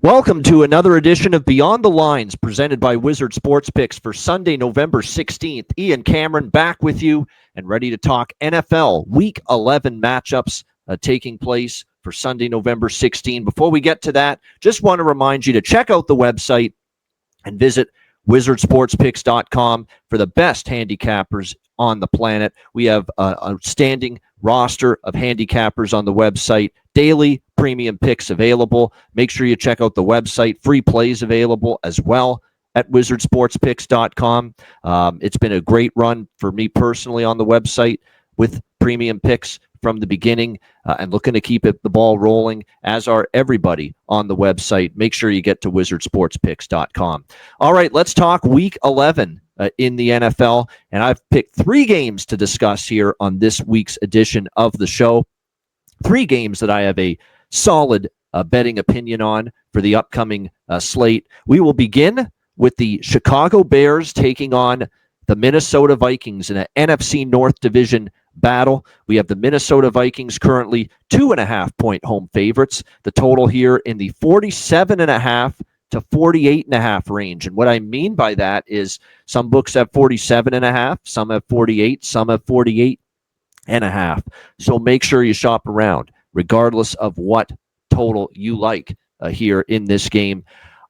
Welcome to another edition of Beyond the Lines, presented by Wizard Sports Picks for Sunday, November 16th. Ian Cameron back with you and ready to talk NFL Week 11 matchups taking place for Sunday, November 16th. Before we get to that, just want to remind you to check out the website and visit wizardsportspicks.com for the best handicappers on the planet. We have an outstanding roster of handicappers on the website, daily premium picks available. Make sure you check out the website. Free plays available as well at wizardsportspicks.com. It's been a great run for me personally on the website with premium picks from the beginning and looking to keep the ball rolling, as are everybody on the website. Make sure you get to wizardsportspicks.com. All right, let's talk Week 11 in the NFL, and I've picked three games to discuss here on this week's edition of the show. Three games that I have a solid betting opinion on for the upcoming slate. We will begin with the Chicago Bears taking on the Minnesota Vikings in an NFC North Division battle. We have the Minnesota Vikings currently 2.5-point home favorites. The total here in the 47.5 to 48.5 range. And what I mean by that is some books have 47.5, some have 48, some have 48.5. So make sure you shop around, regardless of what total you like here in this game.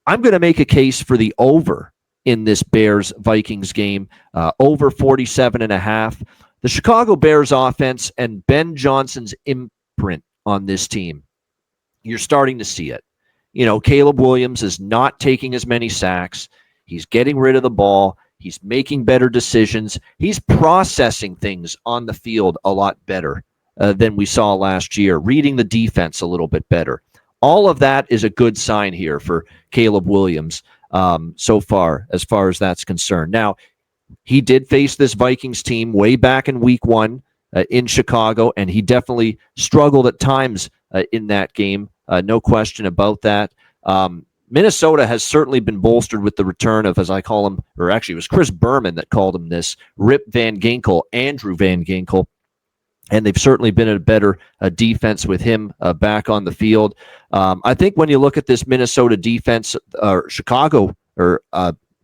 I'm going to make a case for the over in this Bears-Vikings game, over 47.5. The Chicago Bears offense and Ben Johnson's imprint on this team, you're starting to see it. You know, Caleb Williams is not taking as many sacks. He's getting rid of the ball. He's making better decisions. He's processing things on the field a lot better than we saw last year, reading the defense a little bit better. All of that is a good sign here for Caleb Williams so far as that's concerned. Now, he did face this Vikings team way back in Week 1 in Chicago, and he definitely struggled at times in that game. No question about that. Minnesota has certainly been bolstered with the return of, as I call him, or actually it was Chris Berman that called him this, Rip Van Ginkel, Andrew Van Ginkel. And they've certainly been in a better defense with him back on the field. I think when you look at this Minnesota defense,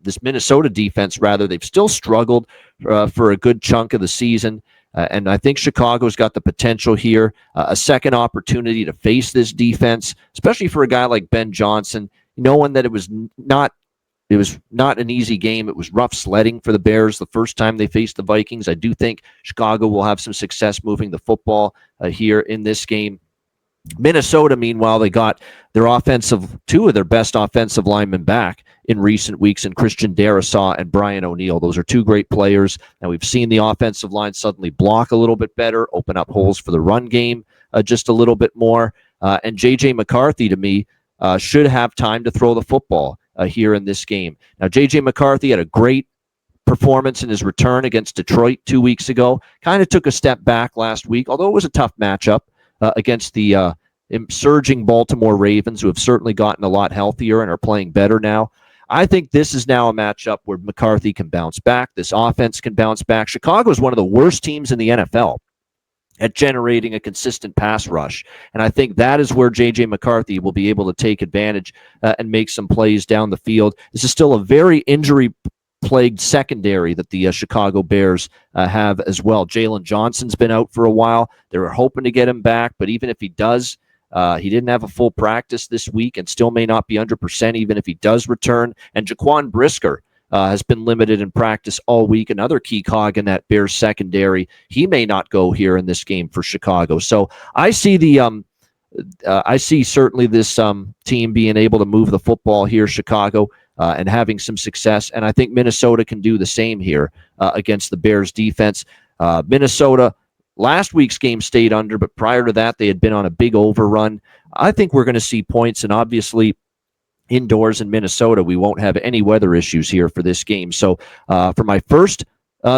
this Minnesota defense, rather, they've still struggled for a good chunk of the season. And I think Chicago's got the potential here, a second opportunity to face this defense, especially for a guy like Ben Johnson, knowing that it was not an easy game. It was rough sledding for the Bears the first time they faced the Vikings. I do think Chicago will have some success moving the football here in this game. Minnesota, meanwhile, they got two of their best offensive linemen back in recent weeks in Christian Darrisaw and Brian O'Neill. Those are two great players, and we've seen the offensive line suddenly block a little bit better, open up holes for the run game just a little bit more. And J.J. McCarthy, to me, should have time to throw the football here in this game. Now, J.J. McCarthy had a great performance in his return against Detroit 2 weeks ago. Kind of took a step back last week, although it was a tough matchup against the surging Baltimore Ravens, who have certainly gotten a lot healthier and are playing better now. I think this is now a matchup where McCarthy can bounce back. This offense can bounce back. Chicago is one of the worst teams in the NFL at generating a consistent pass rush. And I think that is where J.J. McCarthy will be able to take advantage and make some plays down the field. This is still a very injury-plagued secondary that the Chicago Bears have as well. Jalen Johnson's been out for a while. They were hoping to get him back, but even if he does, he didn't have a full practice this week and still may not be 100% even if he does return. And Jaquan Brisker has been limited in practice all week. Another key cog in that Bears secondary. He may not go here in this game for Chicago. So I see certainly this team being able to move the football here, Chicago, and having some success. And I think Minnesota can do the same here against the Bears defense. Minnesota, last week's game stayed under, but prior to that, they had been on a big overrun. I think we're going to see points, and obviously indoors in Minnesota, we won't have any weather issues here for this game. So for my first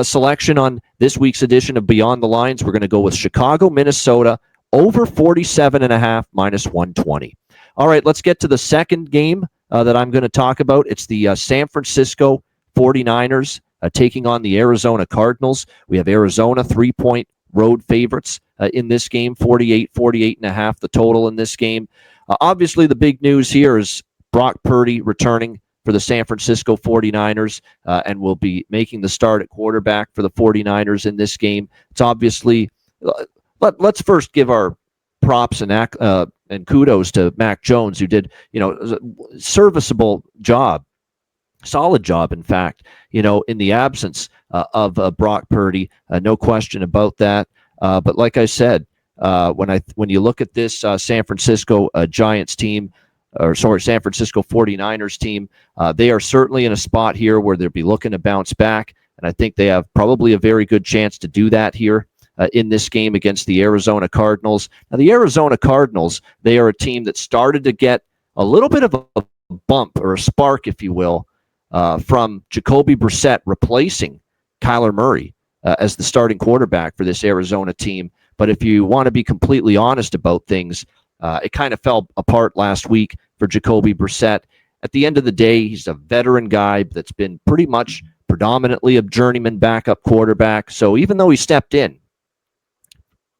selection on this week's edition of Beyond the Lines, we're going to go with Chicago, Minnesota, over 47.5, minus 120. All right, let's get to the second game that I'm going to talk about. It's the San Francisco 49ers taking on the Arizona Cardinals. We have Arizona 3-point road favorites in this game, 48.5 the total in this game. Obviously, the big news here is Brock Purdy returning for the San Francisco 49ers and will be making the start at quarterback for the 49ers in this game. It's obviously, let's first give our props and kudos to Mac Jones, who did, a serviceable job, solid job, in fact, in the absence of Brock Purdy. No question about that. But like I said, when you look at this San Francisco Giants team, San Francisco 49ers team, they are certainly in a spot here where they'll be looking to bounce back, and I think they have probably a very good chance to do that here in this game against the Arizona Cardinals. Now, the Arizona Cardinals, they are a team that started to get a little bit of a bump or a spark, if you will, from Jacoby Brissett replacing Kyler Murray as the starting quarterback for this Arizona team. But if you want to be completely honest about things, it kind of fell apart last week for Jacoby Brissett. At the end of the day, he's a veteran guy that's been pretty much predominantly a journeyman backup quarterback. So even though he stepped in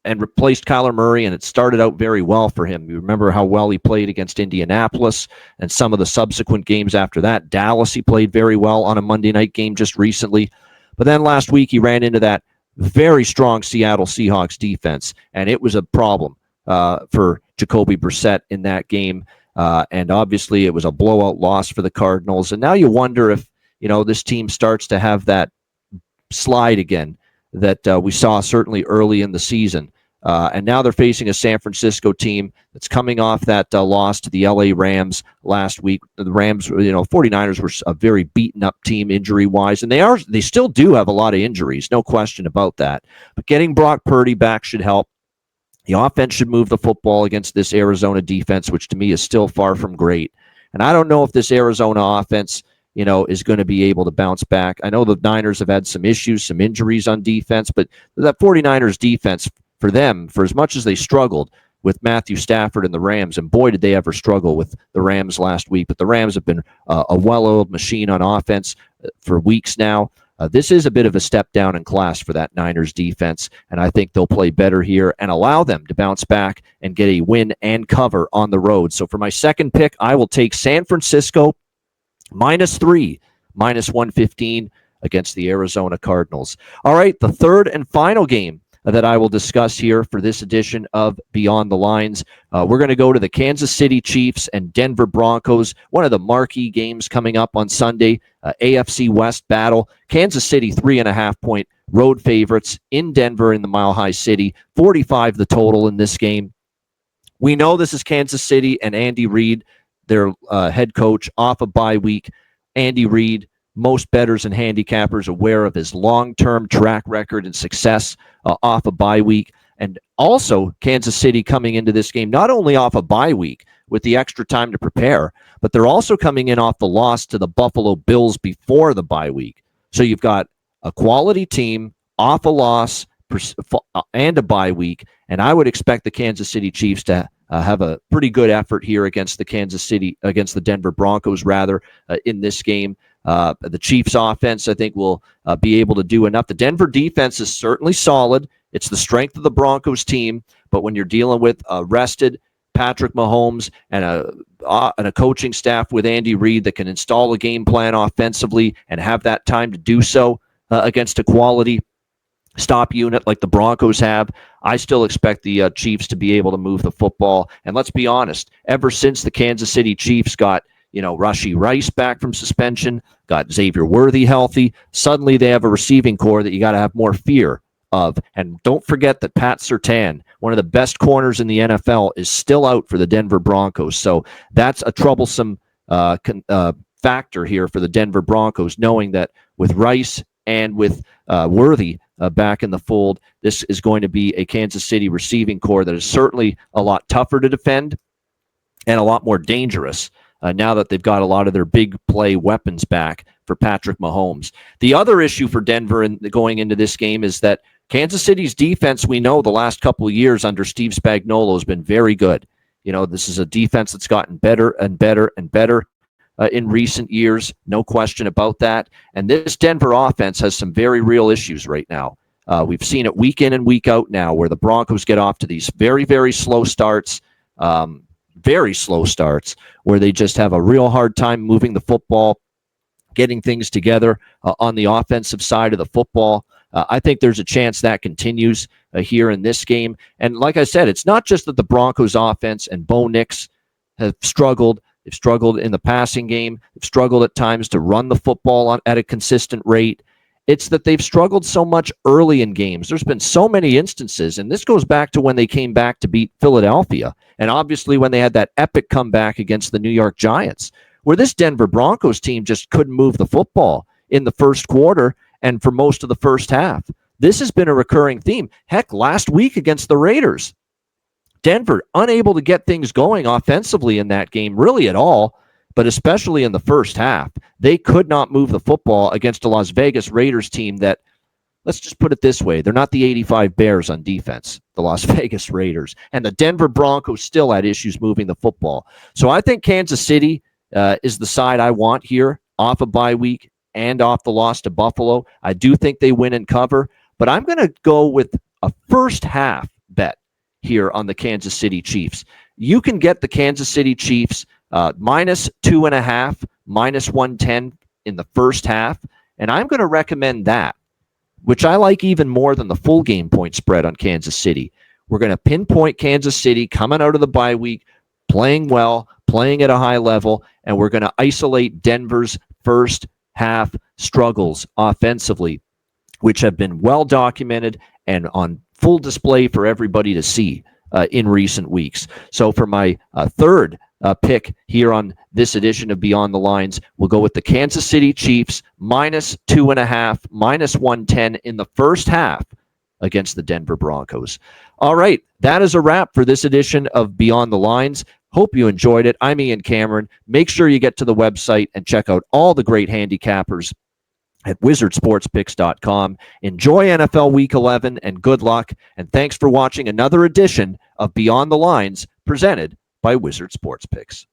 and replaced Kyler Murray, and it started out very well for him. You remember how well he played against Indianapolis and some of the subsequent games after that. Dallas, he played very well on a Monday night game just recently. But then last week, he ran into that very strong Seattle Seahawks defense, and it was a problem for Jacoby Brissett in that game. And obviously, it was a blowout loss for the Cardinals. And now you wonder if, this team starts to have that slide again that we saw certainly early in the season. And now they're facing a San Francisco team that's coming off that loss to the LA Rams last week. The Rams, 49ers were a very beaten up team injury-wise, and they still do have a lot of injuries, no question about that. But getting Brock Purdy back should help. The offense should move the football against this Arizona defense, which to me is still far from great. And I don't know if this Arizona offense, is going to be able to bounce back. I know the Niners have had some issues, some injuries on defense, but that 49ers defense, for them, for as much as they struggled with Matthew Stafford and the Rams, and boy, did they ever struggle with the Rams last week, but the Rams have been a well-oiled machine on offense for weeks now. This is a bit of a step down in class for that Niners defense, and I think they'll play better here and allow them to bounce back and get a win and cover on the road. So for my second pick, I will take San Francisco -3, -115 against the Arizona Cardinals. All right, the third and final game that I will discuss here for this edition of Beyond the Lines. We're going to go to the Kansas City Chiefs and Denver Broncos, one of the marquee games coming up on Sunday, AFC West battle. Kansas City 3.5-point road favorites in Denver in the Mile High City, 45 the total in this game. We know this is Kansas City and Andy Reid, their head coach, off a bye week. Andy Reid, most bettors and handicappers aware of his long-term track record and success off a bye week. And also Kansas City coming into this game, not only off a bye week with the extra time to prepare, but they're also coming in off the loss to the Buffalo Bills before the bye week. So you've got a quality team off a loss and a bye week, and I would expect the Kansas City Chiefs to have a pretty good effort here against the Denver Broncos, in this game. The Chiefs offense, I think, will be able to do enough. The Denver defense is certainly solid. It's the strength of the Broncos team, but when you're dealing with rested Patrick Mahomes and a coaching staff with Andy Reid that can install a game plan offensively and have that time to do so against a quality stop unit like the Broncos have, I still expect the Chiefs to be able to move the football. And let's be honest, ever since the Kansas City Chiefs got Rashee Rice back from suspension, got Xavier Worthy healthy, suddenly they have a receiving core that you got to have more fear of. And don't forget that Pat Surtain, one of the best corners in the NFL, is still out for the Denver Broncos. So that's a troublesome factor here for the Denver Broncos, knowing that with Rice and with Worthy back in the fold, this is going to be a Kansas City receiving core that is certainly a lot tougher to defend and a lot more dangerous now that they've got a lot of their big play weapons back for Patrick Mahomes. The other issue for Denver going into this game is that Kansas City's defense, we know the last couple of years under Steve Spagnuolo, has been very good. This is a defense that's gotten better and better and better in recent years, no question about that. And this Denver offense has some very real issues right now. We've seen it week in and week out now where the Broncos get off to these very, very slow starts, very slow starts where they just have a real hard time moving the football, getting things together on the offensive side of the football. I think there's a chance that continues here in this game. And like I said, it's not just that the Broncos offense and Bo Nix have struggled. They've struggled in the passing game. They've struggled at times to run the football at a consistent rate. It's that they've struggled so much early in games. There's been so many instances, and this goes back to when they came back to beat Philadelphia, and obviously when they had that epic comeback against the New York Giants, where this Denver Broncos team just couldn't move the football in the first quarter and for most of the first half. This has been a recurring theme. Heck, last week against the Raiders, Denver unable to get things going offensively in that game really at all, but especially in the first half. They could not move the football against a Las Vegas Raiders team that, let's just put it this way, they're not the 85 Bears on defense, the Las Vegas Raiders. And the Denver Broncos still had issues moving the football. So I think Kansas City is the side I want here off a bye week and off the loss to Buffalo. I do think they win and cover, but I'm going to go with a first half bet here on the Kansas City Chiefs. You can get the Kansas City Chiefs minus 2.5, minus 110 in the first half, and I'm going to recommend that, which I like even more than the full game point spread on Kansas City. We're going to pinpoint Kansas City coming out of the bye week, playing well, playing at a high level, and we're going to isolate Denver's first half struggles offensively, which have been well documented and on full display for everybody to see in recent weeks. So for my third pick here on this edition of Beyond the Lines, we'll go with the Kansas City Chiefs minus 2.5, minus 110 in the first half against the Denver Broncos. All right, that is a wrap for this edition of Beyond the Lines. Hope you enjoyed it. I'm Ian Cameron. Make sure you get to the website and check out all the great handicappers at wizardsportspicks.com. Enjoy NFL Week 11 and good luck. And thanks for watching another edition of Beyond the Lines presented by Wizard Sports Picks.